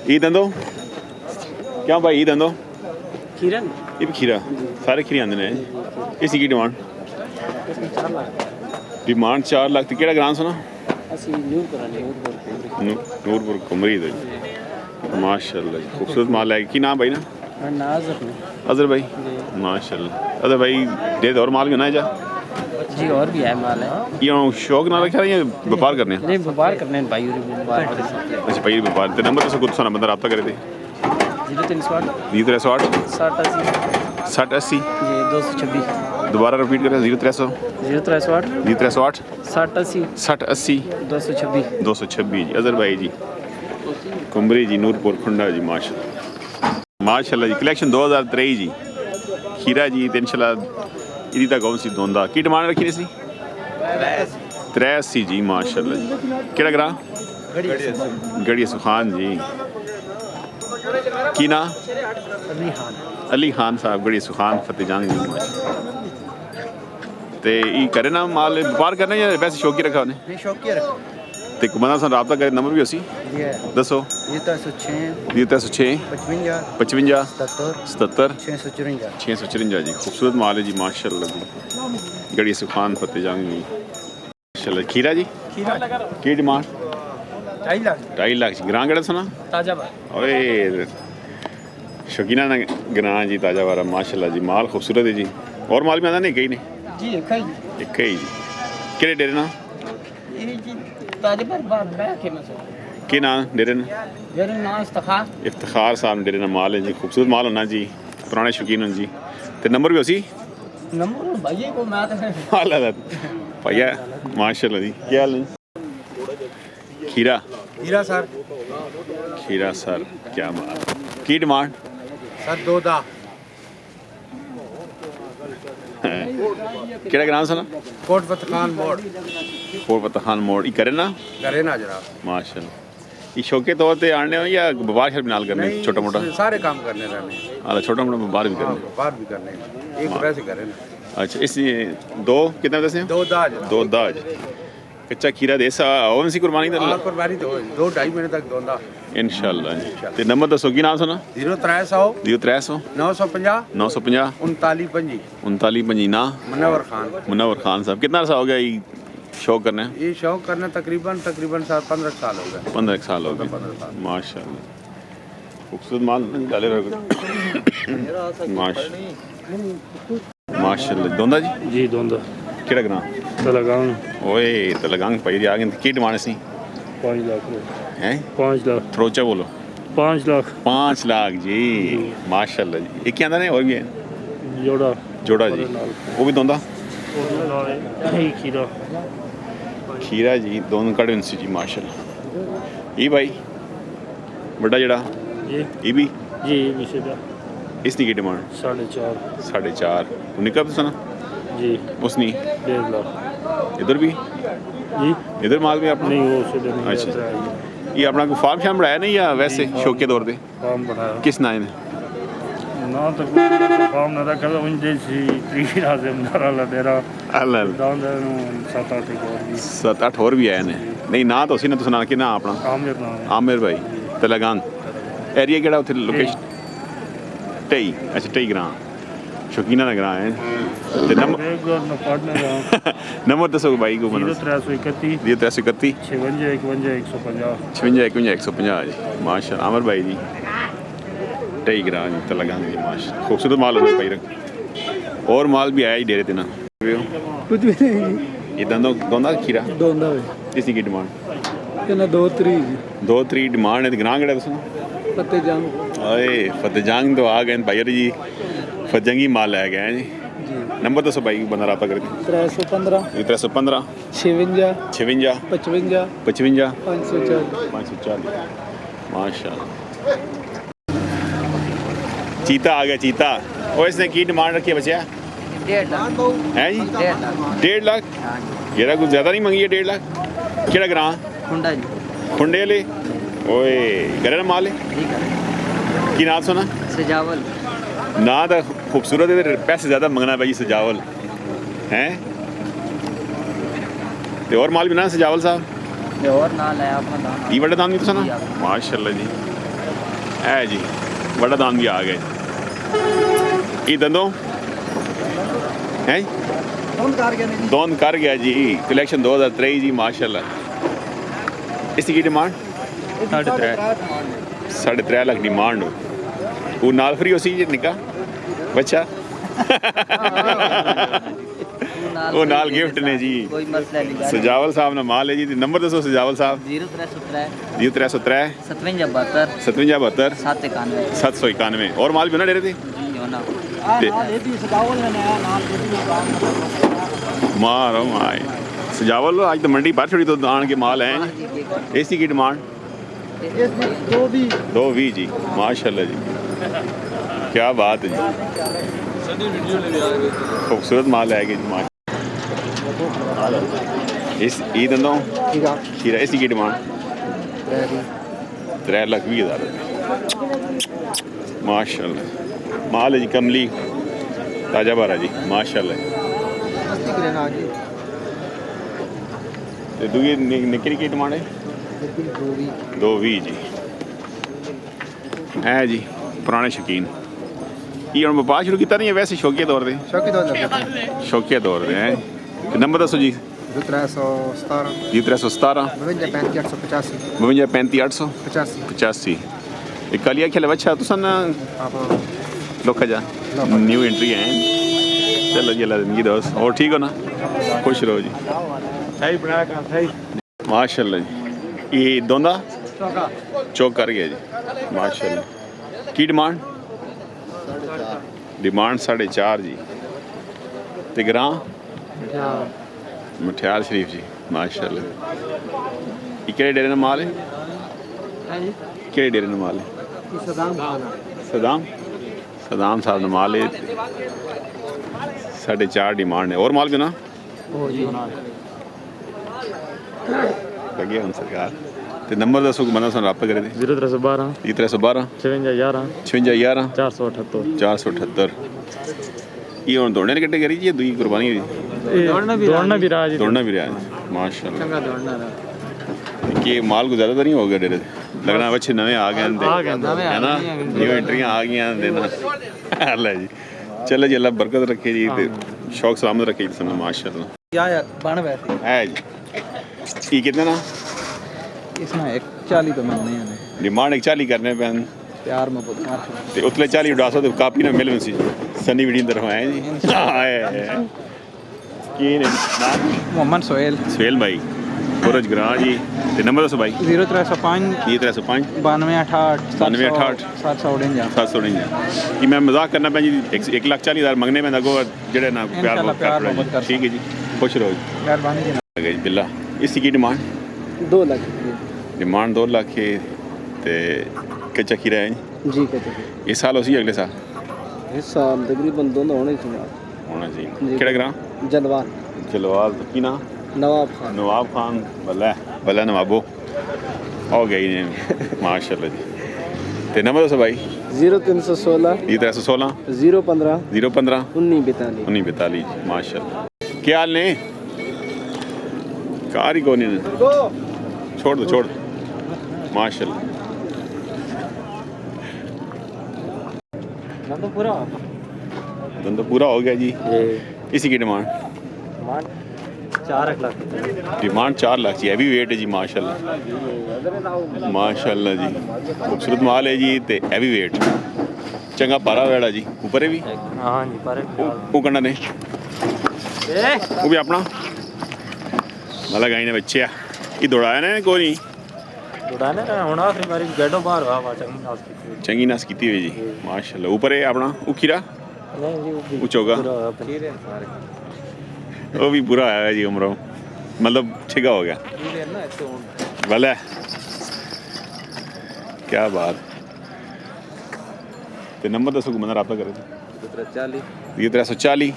ये दंदो क्या भाई ये दंदो खीरा ये भी खीरा सारे खीरे आंदे ने इसी की डिमांड 4 लाख केड़ा ग्रां सुना नूरपुर कुमरी दे माशाल्लाह जी खूबसूरत माल है की नाम भाई ना अजहर भाई माशाल्लाह अजहर भाई दे और माल भी होना है जा जी और भी है माल है ये शौक ना रखा या व्यापार करने हैं नहीं व्यापार करने हैं भाई व्यापार अच्छा भाई व्यापार ते नंबर तो कुछ साना बंदा राब्ता करे थे 0308 60 80 जी 226 दोबारा रिपीट करें 0308 60 80 226 जी अजहर भाई जी कुमरी जी नूरपुर खुंडा जी माशाल्लाह जी कलेक्शन 2023 जी खीरा जी ते इंशाल्लाह इदी तक कौन सी दोंदा की डिमांड रखी सी 83 जी माशाल्लाह जी केड़ा ग्रां गढ़िया सुखान जी की ना अली खान साहब गढ़िया सुखान फतेह जंग जी ते ई करे ना माल व्यापार करना या वैसे शौकी रखा उन्हें नहीं शौकी रखा ते बंदा सा राब्ता करे नंबर भी उसी दसो 306 55 77 654 जी खूबसूरत माल है जी माशाल्लाह जी गढ़ी सुखान फतेह जंग जी माशाल्लाह खीरा जी की डिमांड 2.5 लाख जी ग्रां केड़ा सुना ओए शौकीना ना ग्रां जी ताजा वारा माशाल्लाह जी माल खूबसूरत है जी और माल भी आंदा नहीं कई ने जी एक ही जी केड़े डेरे ना की नाम डेरे इफ्तिखार साहब डेरे ना माल है जी खूबसूरत माल होना जी पुराने शौकीन होना जी ते नंबर भी उसी नंबर भैया को मैं भैया माशाल्लाह जी क्या हाल है खीरा सर क्या माल की डिमांड सर 2 दा केड़ा ग्रां सना कोट फतखान मोड़ ई करे ना जरा माशाल्लाह ये शौके तौर पे आने हो या व्यापार शर नाल करने छोटा मोटा सारे काम करने रहने हां छोटा मोटा व्यापार भी करने एक वैसे करे ना अच्छा इस दो कितना दसे 2 दाज कच्चा खीरा देसा ओवन सी कुर्बानी तो 2-2.5 महीने तक दोंदा इंशाल्लाह जी ते नंबर दसो की नाम सुना 0300 950 39 ना मुनव्वर खान साहब कितना अर्सा हो गया ये शौक करने ये शौक करने तकरीबन 15 साल हो गए 15 साल हो गए माशाल्लाह खूबसूरत माल डाले रहो माशाल्लाह दोंदा जी दोंदा केड़ा ग्रां तलगांग ओए तलगांग भाई आ गए की डिमांड सी 5 लाख हैं 5 लाख थोड़ा ऊंचा बोलो 5 लाख जी माशाल्लाह जी ये क्या है और भी है जोड़ा जी वो भी दोंदा खीरा जी दोनों कड़े सी जी माशाल्लाह ये भाई बड़ा जड़ा ये भी जी मिसेदा इसकी की डिमांड 4.5 उन्हें कब सुना जी उसनी 1.5 लाख इधर भी जी इधर माल भी अपना नहीं वो सीधे नहीं अच्छा ये अपना कोई फार्म शाम बनाया नहीं या वैसे शौक के तौर पे फार्म बनाया किस नाम ने ना तो फार्म ना रखा उन जैसी तरीके आजम नारा डेरा अल्लाह दांदा 7-8 और भी आए ने नहीं ना तो उसी ने तो सुना कि ना अपना आमिर भाई तलगांग एरिया केड़ा उथे लोकेशन टई अच्छा टई ग्रां शौकीना ना ग्रां है ते नंबर दसो भाई को 0331 56 150 जी माशाल्लाह आमिर भाई जी टई ग्रां जी तलगांग जी माशाल्लाह खूबसूरत माल होना भाई रख और माल भी आया ही डेरे देना कुछ भी नहीं ये दोंदा खीरा दोंदा इसी की डिमांड कहना 2-3 डिमांड है ग्रां केड़ा दसो फतेह जंग ओए फतेह जंग तो आ गए भाई जी फतेहजंगी माल आ गए हैं जी नंबर दसो भाई बंदा राब्ता करके 315 56 55 504 माशाल्लाह चीता आ गया चीता और इसने की डिमांड रखी है बच्चा 1.5 लाख है जी 1.5 लाख ये कुछ ज़्यादा नहीं मंगी है 1.5 लाख केड़ा ग्रां खुंडा जी खुंडे ले ओए करे ना माल है की नाम सुना सजावल ना तो खूबसूरत है पैसे ज़्यादा मंगना भाई सजावल हैं तो और माल भी ना सजावल साहब और नाल है अपना दाना ये बड़ा दाम नहीं तो सुना माशाल्लाह जी है जी बड़ा दाम भी आ गए ये दंदों है दोन कर गया जी कलेक्शन 2023 जी माशाल्लाह इसकी की डिमांड 3.5 लाख डिमांड हो वो नाल फ्री हो सी जी निका बच्चा वो नाल गिफ्ट ने जी कोई मसला नहीं सजावल साहब ने माल है जी नंबर दसो सजावल साहब 0303 57 791 और माल भी ना डेरे थे मारो माए सजावल आज तो मंडी बाहर छोड़ी तो आन के माल हैं एसी की डिमांड 220 जी माशाल्लाह जी क्या बात है जी खूबसूरत माल है जी इस ईद दो खीरा इसी की डिमांड 3,20,000 माशाल्लाह माल है जी कमली ताजा बारा जी माशाल्लाह दूसरी निकली की डिमांड है 220 जी है जी पुराने शौकीन ये हम व्यापार शुरू किया नहीं है वैसे शौकिया तौर पर शौकिया तौर पर है नंबर दसो जी 317 317 52 35 885 एक कालिया खेल अच्छा तुसा ना लोखा जा न्यू एंट्री है चलो जी अल्लाह जिंदगी दोस्त और ठीक हो ना खुश रहो जी माशाल्लाह जी ये दोंदा चौक कर गया जी माशाल्लाह की डिमांड 4.5 जी ते ग्रां मठियाल शरीफ जी माशाल्लाह ये केड़े डेरे ना माल है केड़े डेरे ना माल है सदाम साहब ने माल है 4.5 डिमांड है और माल भी ना लगे हम सरकार ते नंबर दसो बंदा सन रब करे 0312 5311 5611 478 ये हुन दौड़ने की कैटेगरी जी दूई कुर्बानी है दौड़ना भी रहा माशाल्लाह कि माल को ज़्यादा तो नहीं हो गया डेरे लगना अच्छे नवे आ गए है ना न्यू एंट्रियाँ आ गई देना अल्लाह जी चलो जी अल्लाह बरकत रखे जी शौक सलामत रखे जी समय माशाल्लाह है जी ये कितने ना इसमें 140 तो मिलने हैं डिमांड 140 करने पे प्यार में ते उतले 40 उड़ासो तो कापी ना मिल सी सनी वीडियो तरफ आए जी आए की ने नाम मोहम्मद सोहेल भाई सूरज ग्रां जी ते नंबर दसो भाई 0305 305 9268 749 कि मैं मजाक करना पे जी 1,40,000 मंगने में लगो जेड़े ना प्यार ठीक है जी खुश रहो जी मेहरबानी जी बिल्ला इसकी की डिमांड 2 लाख डिमांड 2 लाख है ते कच्चा खीरा है जी कच्चा इस साल उसी अगले साल इस साल तकरीबन दोनों होने चाहिए केड़ा ग्रां जलवाल की ना नवाब खान भला नवाबो हो गई ने माशाल्लाह जी ते नंबर दसो भाई 0316 316 015 1942 माशाल्लाह क्या हाल ने कार ही कौन है छोड़ दो माशाल्लाह धंधा पूरा हो गया जी इसी की डिमांड 4 लाख डिमांड 4 लाख जी हैवी वेट है जी माशाल्लाह जी खूबसूरत माल है जी ते हैवी वेट चंगा पारा वेड़ा जी ऊपर है भी हां जी पारे वो करना ने वो भी अपना मला गाई ने बच्चे ये दौड़ाया ने कोई नहीं दौड़ाने हुन आखिरी बारी गेडो बाहर हुआ चंगी नास की हुई जी माशाल्लाह ऊपर है अपना उखीरा नहीं जी उचोगा वो भी बुरा आया जी उम्र मतलब ठिका हो गया भले क्या बात तो नंबर दसो को रब्ता करे 340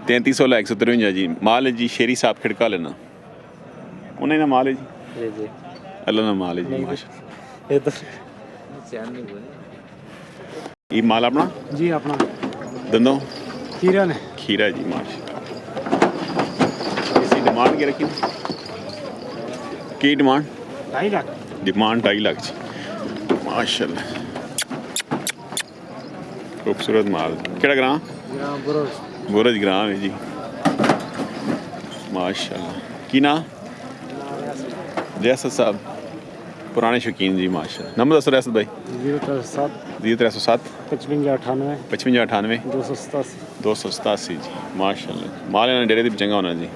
3316 जी माल है जी शेरी साहब खिड़का लेना उन्हें ना माल है जी अल्लाह ना माल है जी ये माल अपना जी अपना दंदो खीरा जी माशा इसी डिमांड के रखी की डिमांड 2.5 लाख जी माशाल्लाह खूबसूरत माल केड़ा ग्रां बुरज ग्रां है जी माशाल्लाह की ना रियासत साहब पुराने शौकीन जी माशाल्लाह नंबर दसो रियासत भाई 0307 55 98 55 98 287 287 जी माशाल्लाह माल इन्होंने डेरे दी चंगा होना जी